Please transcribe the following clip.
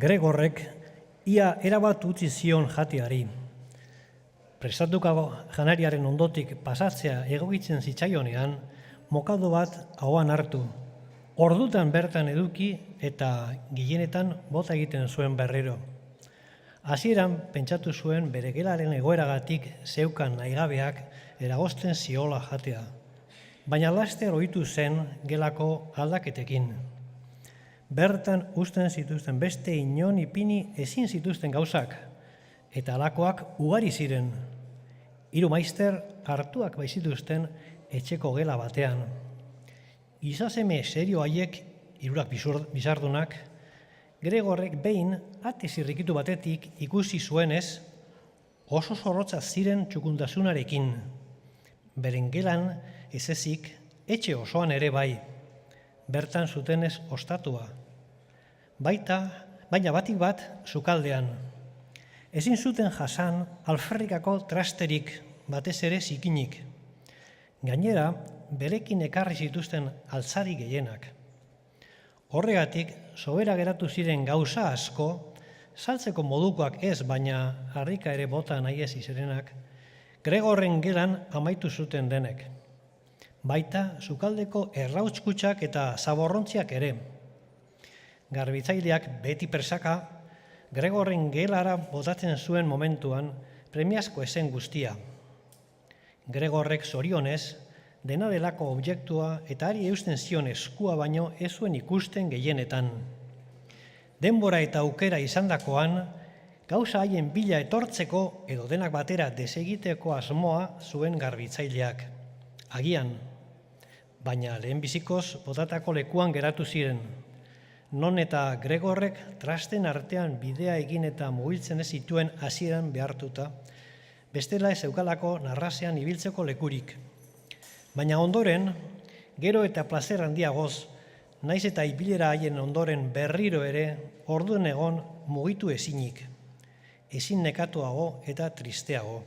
Gregorrek ia erabat utzi zion jateari. Prestatuko janariaren ondotik pasatzea egokitzen zitzaionean, mokado bat ahoan hartu. Ordutan bertan eduki eta gehienetan bota egiten zuen berriro. Hasieran pentsatu zuen bere gelaren egoeragatik zeukan nahigabeak eragozten ziola jatea. Baina laster ohitu zen gelako aldaketekin. Bertan uzten zituzten beste inon ipini ezin zituzten gauzak, eta halakoak ugari ziren. 3 maister hartuak baizituzten etxeko gela batean. Gizaseme serio haiek, 3 bizardunak, Gregorrek behin ate zirrikitu batetik ikusi zuenez, oso zorrotza ziren txukundasunarekin. Beren gelan ez ezik, etxe osoan ere bai, bertan zutenez ostatua. Baina batik bat sukaldean. Ezin zuten jasan alferrikako trasterik, batez ere zikinik. Gainera, berekin ekarri zituzten altzari gehienak. Horregatik, sobera geratu ziren gauza asko, saltzeko modukoak ez, baina harrika ere bota nahi ez izerenak, Gregorren gelan amaitu zuten denek. Baita, sukaldeko errautskutsak eta zaborrontziak ere. Garbitzaileak beti presaka, Gregorren gelara botatzen zuen momentuan premiazko esen guztia. Gregorrek zorionez, dena delako objektua eta ari eusten zion eskua baino ez zuen ikusten gehienetan. Denbora eta aukera izandakoan, gauza haien bila etortzeko edo denak batera desegiteko asmoa zuen garbitzaileak. Agian, baina lehenbizikoz botatako lekuan geratu ziren. Non eta Gregorrek trasten artean bidea egin eta mugitzen ez zituen hasieran behartuta, bestela ez eukalako narrasean ibiltzeko lekurik. Baina ondoren, gero eta plazer handiagoz, naiz eta ibilera haien ondoren berriro ere orduen egon mugitu ezinik, ezin nekatuago eta tristeago.